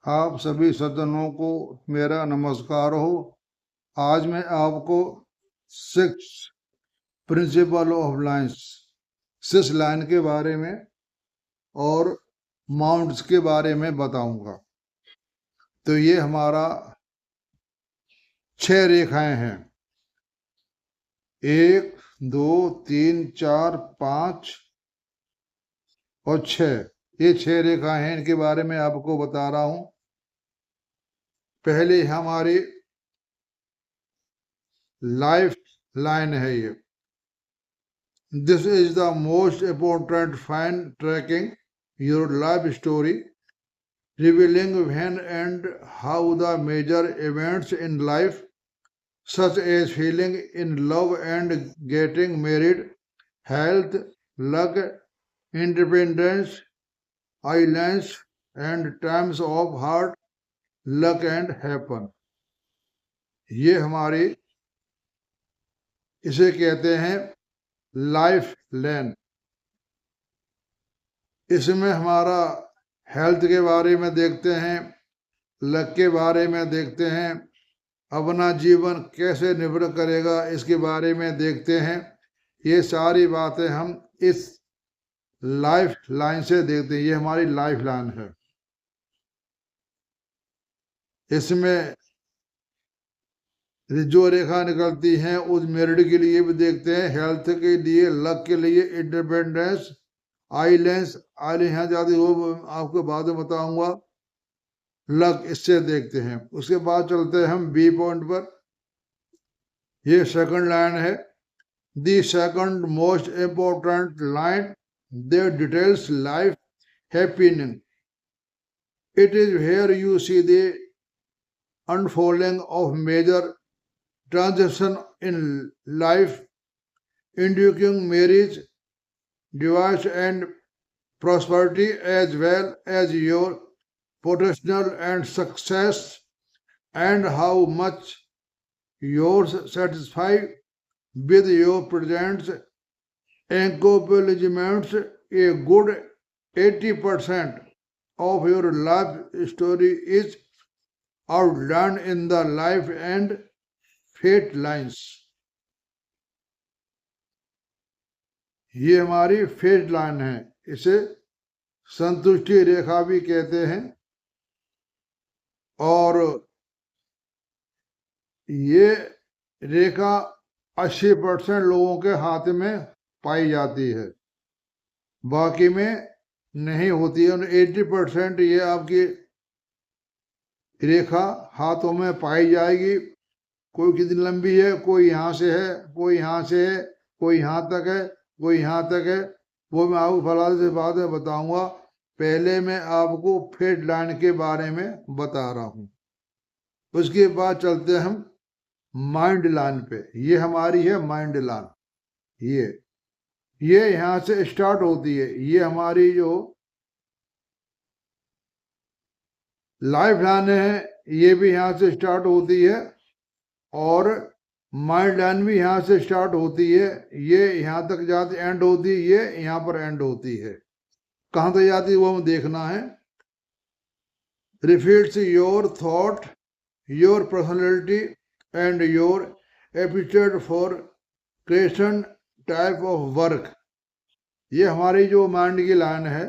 आप सभी सज्जनों को मेरा नमस्कार हो। आज मैं आपको 6 प्रिंसिपल ऑफ लाइन्स 6 लाइन के बारे में और माउंट्स के बारे में बताऊंगा। तो ये हमारा 6 रेखाएं हैं, 1 2 3 4 5 और 6। ये 6 रेखाएं हैं, इनके बारे में आपको बता रहा हूं। पहले हमारी लाइफ लाइन है ये। This is the most important fine tracking your life story, revealing when and how the major events in life, such as feeling in love and getting married, health, luck, independence, islands, and times of hard luck and happen. ये हमारी इसे कहते हैं life line. इसमें हमारा health के बारे में देखते हैं, लक के बारे में देखते हैं, अपना जीवन कैसे निर्भर करेगा इसके बारे में देखते हैं। ये सारी बातें हम इस लाइफ लाइन से देखते हैं। ये हमारी लाइफ लाइन है। इसमें जो रेखा निकलती है उस मेरिट के लिए भी देखते हैं, हेल्थ के लिए, लक के लिए, इंडिपेंडेंस, आइलेंस यहाँ जाती वो आपको बाद में बताऊंगा। लक इससे देखते हैं। उसके बाद चलते हैं हम बी पॉइंट पर। ये सेकंड लाइन है। The second most important line that details life happening. It is where you see the unfolding of major transition in life, including marriage, divorce, and prosperity, as well as your potential and success, and how much you're satisfied with your present accomplishments. A good 80% of your life story is outlined in the life and fate lines. ये हमारी fate line है। इसे संतुष्टि रेखा भी कहते हैं। और ये रेखा 80% लोगों के हाथ में पाई जाती है, बाकी में नहीं होती है। 80% ये आपकी रेखा हाथों में पाई जाएगी। कोई कितनी लंबी है, कोई यहाँ से है, कोई यहाँ से है, कोई यहाँ तक है, कोई यहाँ तक है, वो मैं आपको फलाने से बाद में बताऊंगा। पहले मैं आपको फेट लाइन के बारे में बता रहा हूँ। उसके बाद चलते हैं हम माइंड लाइन पे। ये हमारी है माइंड लाइन। ये यहाँ से स्टार्ट होती है। ये हमारी जो लाइफ लाइन है ये भी यहाँ से स्टार्ट होती है, और माइंड लाइन भी यहाँ से स्टार्ट होती है। ये यहाँ तक जाती एंड होती है, ये यहाँ पर एंड होती है। कहाँ तक जाती है वो हमें देखना है। Reflects your thought, your personality and your aptitude for creation type of work. ये हमारी जो माइंड की लाइन है,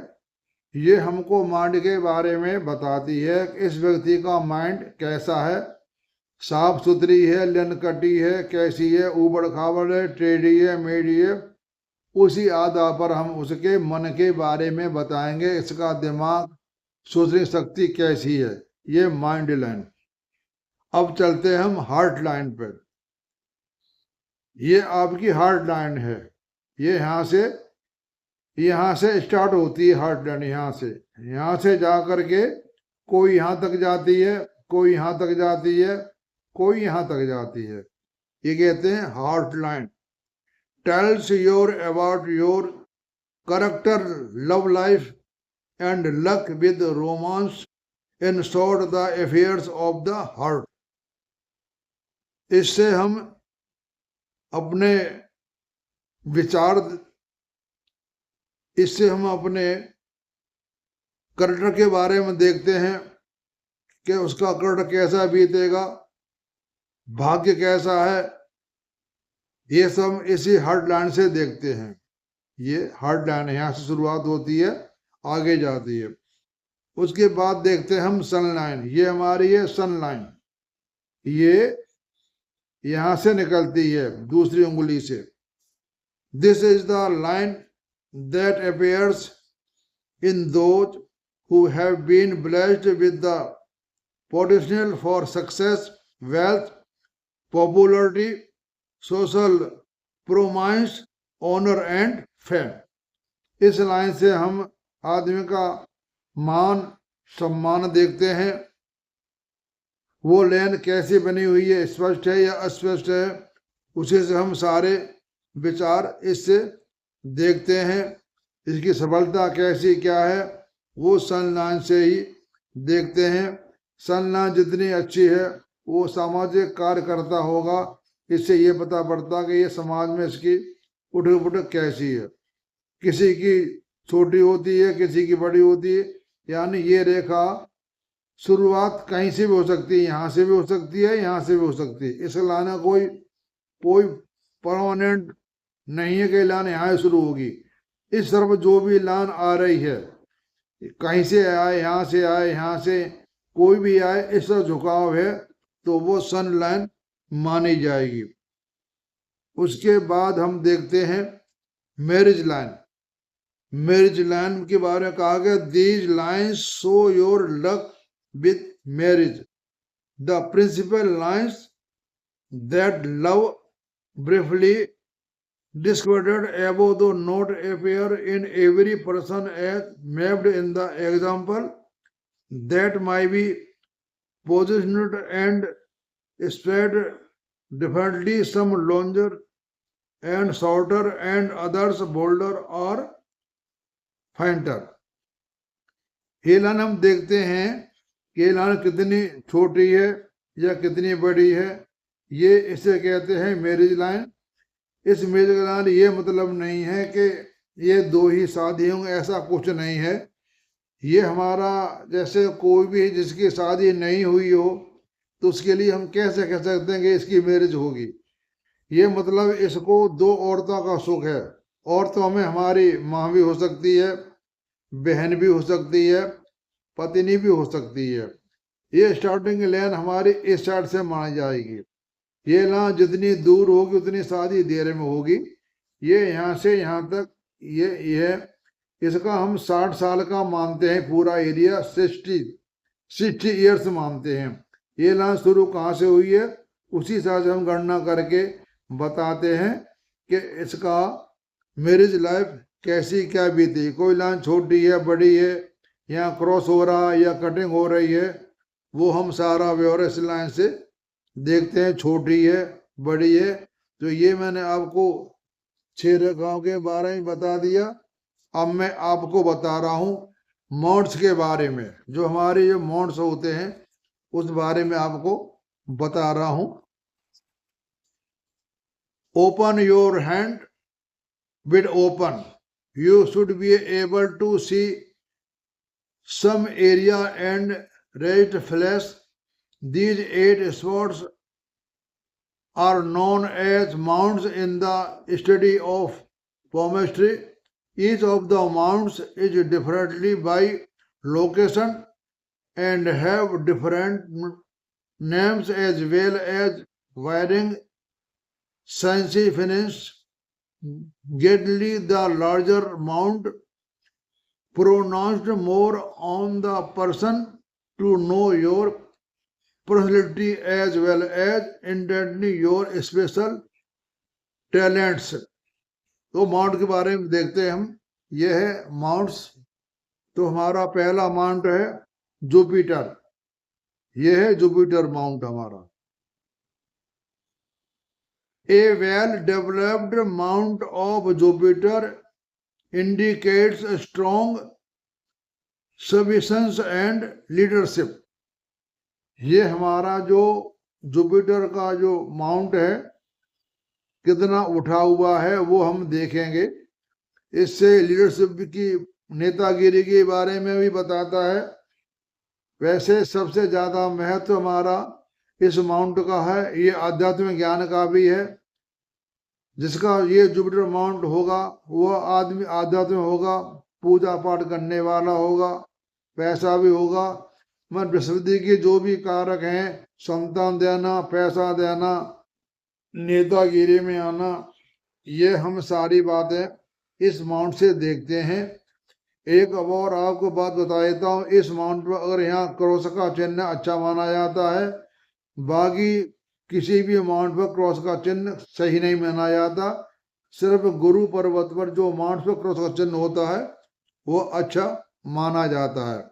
ये हमको माइंड के बारे में बताती है कि इस व्यक्ति का माइंड कैसा है, साफ सुथरी है, लनकटी है, कैसी है, उबड़ खाबड़ है, टेढ़ी है, मेढ़ी है। उसी आधार पर हम उसके मन के बारे में बताएंगे, इसका दिमाग, सोचने शक्ति कैसी है। ये माइंड लाइन। अब चलते हैं हम हार्ट लाइन पर। ये आपकी हार्ट लाइन है। ये यहाँ से स्टार्ट होती है हार्ट लाइन। यहाँ से जा करके कोई यहाँ तक जाती है, कोई यहाँ तक जाती है, कोई यहाँ तक जाती है। ये कहते हैं heart line. Tells your about your character, love life and luck with romance, in short the affairs of the heart. इससे हम अपने विचार, इससे हम अपने कैरेक्टर के बारे में देखते हैं, कि उसका कर्ण कैसा बीतेगा, भाग्य कैसा है, ये सब इसी हार्ड लाइन से देखते हैं। ये हार्ड लाइन है, यहाँ से शुरुआत होती है, आगे जाती है। उसके बाद देखते हैं हम सन लाइन। ये हमारी है सन लाइन, ये यहां से निकलती है दूसरी उंगली से। This is the line that appears in those who have been blessed with the potential for success, wealth, popularity, social prominence, honor and fame। इस लाइन से हम आदमी का मान सम्मान देखते हैं। वो लाइन कैसी बनी हुई है, स्पष्ट है या अस्पष्ट है, उसी से हम सारे विचार इससे देखते हैं। इसकी सफलता कैसी क्या है, वो सन लाइन से ही देखते हैं। सन लाइन जितनी अच्छी है वो सामाजिक कार्य करता होगा, इससे ये पता पड़ता कि ये समाज में इसकी उठक पुठक कैसी है। किसी की छोटी होती है, किसी की बड़ी होती है, यानी ये रेखा शुरुआत कहीं से भी हो सकती है, यहाँ से भी हो सकती है, यहाँ से भी हो सकती है। इस लाना कोई परमानेंट नहीं है कि लान यहाँ शुरू होगी। इस तरफ जो भी लान आ रही है, कहीं से आए, यहाँ से आए, यहाँ से कोई भी आए, इस तरफ झुकाव है तो वो सन लाइन मानी जाएगी। उसके बाद हम देखते हैं मैरिज लाइन। मैरिज लाइन के बारे में कहा गया, these lines show your luck with marriage, the principal lines that love briefly described above do not appear in every person as mapped in the example that might be positioned and spread differently, some longer and shorter and others bolder or fainter। ये line हम देखते हैं कि ये line कितनी छोटी है या कितनी बड़ी है। ये इसे कहते हैं मैरिज लाइन। इस मैरिज लाइन ये मतलब नहीं है कि ये दो ही शादी होंगे, ऐसा कुछ नहीं है। ये हमारा जैसे कोई भी जिसकी शादी नहीं हुई हो तो उसके लिए हम कैसे कह सकते हैं कि इसकी मैरिज होगी। ये मतलब इसको दो औरतों का सुख है। औरतों में हमारी माँ भी हो सकती है, बहन भी हो सकती है, पत्नी भी हो सकती है। ये स्टार्टिंग लाइन हमारी इस साइड से मानी जाएगी। ये लाइन जितनी दूर होगी उतनी शादी देर में होगी। ये यहाँ से यहाँ तक ये इसका हम 60 साल का मानते हैं, पूरा एरिया 60 ईयर्स मानते हैं। ये लाइन शुरू कहाँ से हुई है उसी हिसाब से हम गणना करके बताते हैं कि इसका मैरिज लाइफ कैसी क्या बीती। कोई लाइन छोटी है, बड़ी है, यहाँ क्रॉस हो रहा है या कटिंग हो रही है, वो हम सारा व्यवहार इस लाइन से देखते हैं। छोटी है, बड़ी है। तो ये मैंने आपको 6 रेखाओं के बारे में बता दिया। अब मैं आपको बता रहा हूँ मॉड्स के बारे में। जो हमारे जो मॉड्स होते हैं उस बारे में आपको बता रहा हूँ। Open your hand with open, you should be able to see some area and raised flesh. These 8 spots are known as mounds in the study of palmistry. Each of the mounds is differently by location and have different names as well as varying significance. Generally, the larger mount pronounced more on the person to know your personality as well as intently your special talents। तो mount के बारे में देखते हैं हम। यह है mounts. तो हमारा पहला माउंट है जुपिटर। यह है जुपिटर माउंट हमारा। A well-developed mount of Jupiter indicates a strong substance and leadership। ये हमारा जो जुपिटर का जो माउंट है कितना उठा हुआ है वो हम देखेंगे। इससे लीडरशिप की, नेतागिरी के बारे में भी बताता है। वैसे सबसे ज्यादा महत्व हमारा इस माउंट का है, ये आध्यात्मिक ज्ञान का भी है। जिसका ये जुपिटर माउंट होगा वह आदमी आध्यात्मिक होगा, पूजा पाठ करने वाला होगा, पैसा भी होगा। मैं बृहस्पति के जो भी कारक हैं, संतान देना, पैसा देना, नेतागिरी में आना, ये हम सारी बातें इस माउंट से देखते हैं। एक और आपको बात बता देता हूँ, इस माउंट पर अगर यहाँ क्रॉस का चिन्ह अच्छा माना जाता है, बाकी किसी भी माउंट पर क्रॉस का चिन्ह सही नहीं माना जाता। सिर्फ गुरु पर्वत पर जो माउंट पर क्रॉस का चिन्ह होता है वो अच्छा माना जाता है।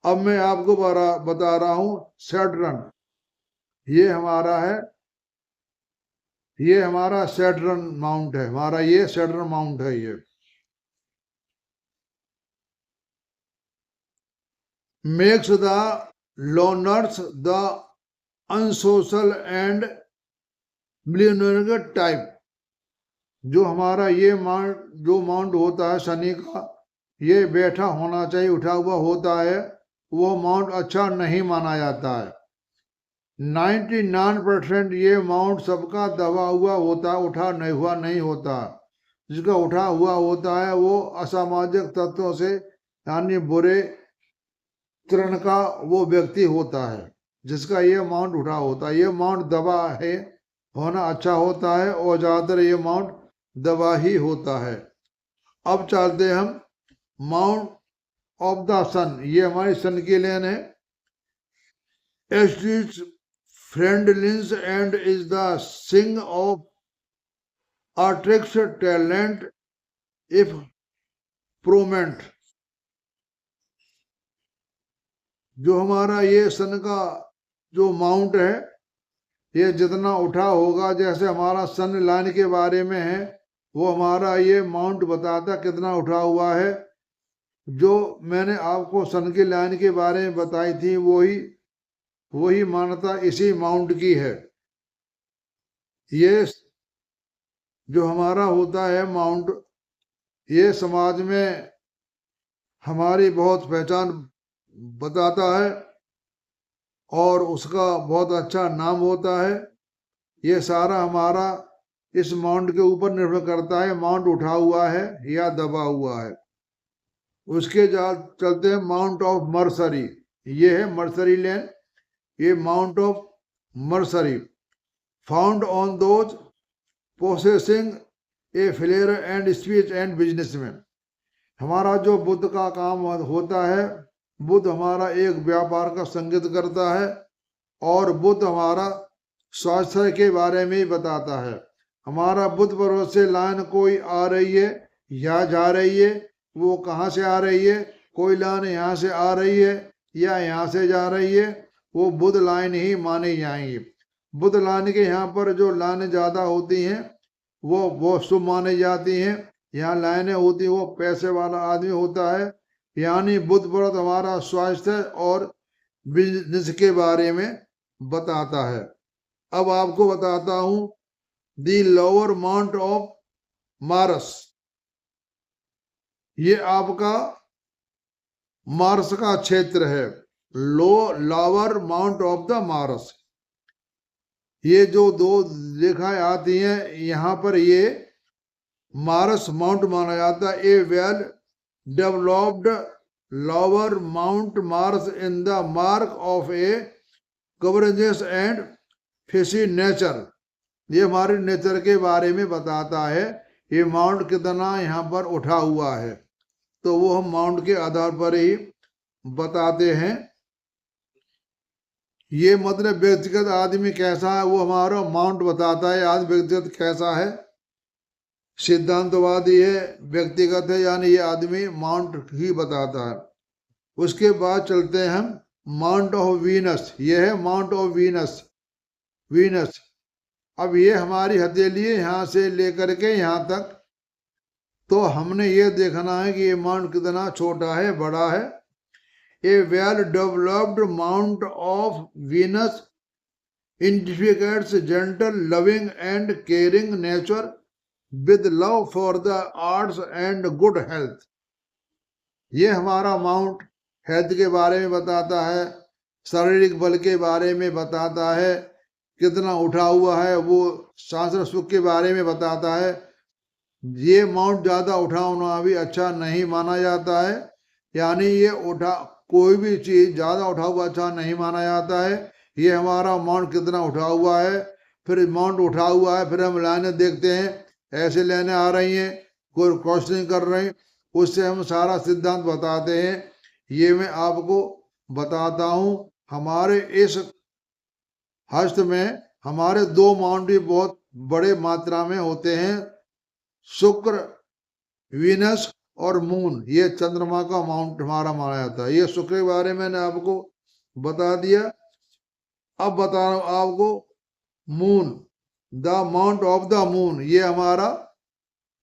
अब मैं आपको बता रहा हूं सैटर्न, ये हमारा है, ये हमारा सैटर्न माउंट है, हमारा ये सैटर्न माउंट है। ये makes the loners the unsocial and millionaire type. जो हमारा ये माउंट होता है शनि का, ये बैठा होना चाहिए, उठा हुआ होता है, वो माउंट अच्छा नहीं माना जाता है। 99% ये माउंट सबका दबा हुआ होता है, उठा नहीं हुआ नहीं होता। जिसका उठा हुआ होता है वो असामाजिक तत्वों से यानी बुरे तृण का वो व्यक्ति होता है। जिसका ये माउंट उठा होता है, ये माउंट दबा है होना अच्छा होता है, और ज्यादातर ये माउंट दबा ही होता है। अब चलते हम माउंट ऑफ द सन, ये हमारी सन की लेन है। Ostrich friendliness and is the सिंग of attracts talent if prominent. जो हमारा ये सन का जो माउंट है, ये जितना उठा होगा, जैसे हमारा सन लाइन के बारे में है, वो हमारा ये माउंट बताता कितना उठा हुआ है। जो मैंने आपको सन की लाइन के बारे में बताई थी वही मान्यता इसी माउंट की है। ये जो हमारा होता है माउंट, ये समाज में हमारी बहुत पहचान बताता है और उसका बहुत अच्छा नाम होता है। ये सारा हमारा इस माउंट के ऊपर निर्भर करता है, माउंट उठा हुआ है या दबा हुआ है। उसके चलते हैं माउंट ऑफ मर्सरी, ये है मर्सरी लेन, ये mount of Mercury found on those possessing a flair and speech and business में। हमारा जो बुद्ध का काम होता है, बुद्ध हमारा एक व्यापार का संकेत करता है, और बुद्ध हमारा स्वास्थ्य के बारे में ही बताता है। हमारा बुद्ध पर्वत से लाइन कोई आ रही है या जा रही है, वो कहाँ से आ रही है, कोई लाइन यहाँ से आ रही है या यहाँ से जा रही है, वो बुद्ध लाइन ही मानी जाएंगी। बुद्ध लाइन के यहाँ पर जो लाइनें ज्यादा होती हैं वो शुभ मानी जाती हैं। यहाँ लाइनें होती वो पैसे वाला आदमी होता है। यानी बुद्ध पर्वत हमारा स्वास्थ्य और बिजनेस के बारे में बताता है। अब आपको बताता हूं the lower mount of Mars, ये आपका मार्स का क्षेत्र है। Lower mount of the Mars, ये जो दो रेखाएं आती हैं यहाँ पर, ये मार्स माउंट माना जाता है। A well developed lower mount Mars in the mark of a courageous and fishy nature, ये हमारे नेचर के बारे में बताता है। ये माउंट कितना यहाँ पर उठा हुआ है, तो वो हम माउंट के आधार पर ही बताते हैं। ये मतलब व्यक्तिगत आदमी कैसा है वो हमारा माउंट बताता है। आदमी व्यक्तिगत कैसा है, सिद्धांतवादी है, व्यक्तिगत है, यानी ये आदमी माउंट ही बताता है। उसके बाद चलते हैं हम माउंट ऑफ वीनस, ये है माउंट ऑफ वीनस। अब ये हमारी हथेली है यहाँ से लेकर के यहाँ तक, तो हमने ये देखना है कि ये माउंट कितना छोटा है बड़ा है। A well developed mount of Venus indicates gentle loving and caring nature with love for the arts and good health. ये हमारा माउंट हेल्थ के बारे में बताता है, शारीरिक बल के बारे में बताता है, कितना उठा हुआ है वो शास्त्र सुख के बारे में बताता है। ये माउंट ज़्यादा उठाना भी अच्छा नहीं माना जाता है, यानी ये कोई भी चीज़ ज़्यादा उठा हुआ अच्छा नहीं माना जाता है। ये हमारा माउंट कितना उठा हुआ है, फिर माउंट उठा हुआ है, फिर हम लाइनें देखते हैं, ऐसे लाइनें आ रही हैं, कोई क्रॉसिंग कर रहे हैं, उससे हम सारा सिद्धांत बताते हैं। ये मैं आपको बताता हूँ। हमारे इस हस्त में हमारे दो माउंट भी बहुत बड़े मात्रा में होते हैं, शुक्र, वीनस और मून। ये चंद्रमा का माउंट हमारा माना जाता है। ये शुक्र के बारे में मैंने आपको बता दिया। अब बता रहा हूं आपको moon, the mount of the moon. ये हमारा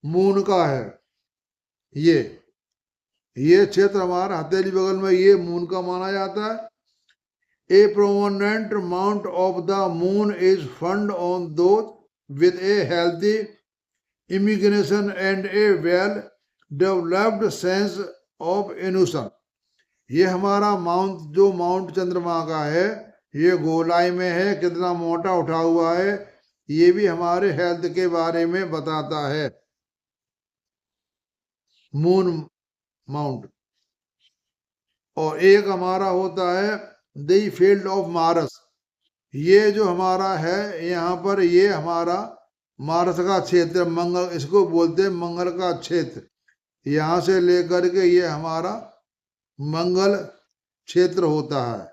मून का है। ये क्षेत्र हमारा हथेली बगल में, ये मून का माना जाता है। A prominent mount of the moon is found on those with a healthy imagination and a well-developed sense of innocence. ये हमारा माउंट, जो माउंट चंद्रमा का है, ये गोलाई में है, कितना मोटा उठा हुआ है, ये भी हमारे हेल्थ के बारे में बताता है, मून माउंट। और एक हमारा होता है द फील्ड ऑफ मार्स। ये जो हमारा है यहाँ पर, ये हमारा मार्स का क्षेत्र, मंगल, इसको बोलते हैं मंगल का क्षेत्र। यहाँ से लेकर के ये हमारा मंगल क्षेत्र होता है।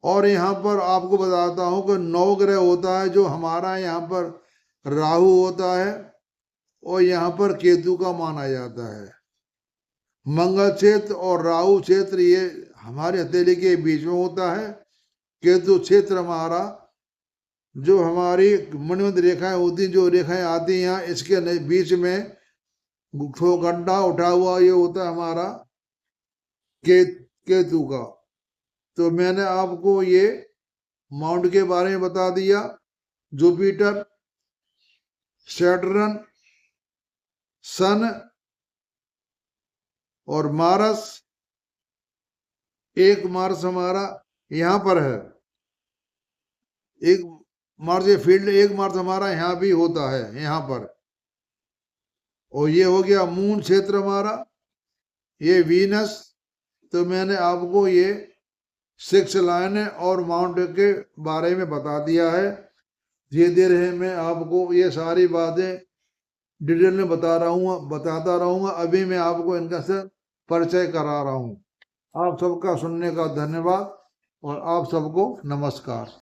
और यहाँ पर आपको बताता हूँ कि 9 ग्रह होता है। जो हमारा यहाँ पर राहु होता है और यहाँ पर केतु का माना जाता है। मंगल क्षेत्र और राहु क्षेत्र ये हमारे हथेली के बीच में होता है। केतु क्षेत्र हमारा, जो हमारी मणिबंध रेखाएं होती, जो रेखाएं आती हैं यहाँ, इसके बीच में गड्ढा उठा हुआ ये होता है हमारा केतु का। तो मैंने आपको ये माउंट के बारे में बता दिया। जुपिटर, सैटर्न, सन और मार्स। एक मार्स हमारा यहाँ पर है, एक मार्स ये फील्ड, एक मार्स हमारा यहाँ भी होता है, यहाँ पर। और ये हो गया मून क्षेत्र हमारा, ये वीनस। तो मैंने आपको ये 6 लाइन और माउंट के बारे में बता दिया है। धीरे धीरे मैं आपको ये सारी बातें डिटेल में बताता रहूँगा। अभी मैं आपको इनका से परिचय करा रहा हूँ। आप सबका सुनने का धन्यवाद और आप सबको नमस्कार।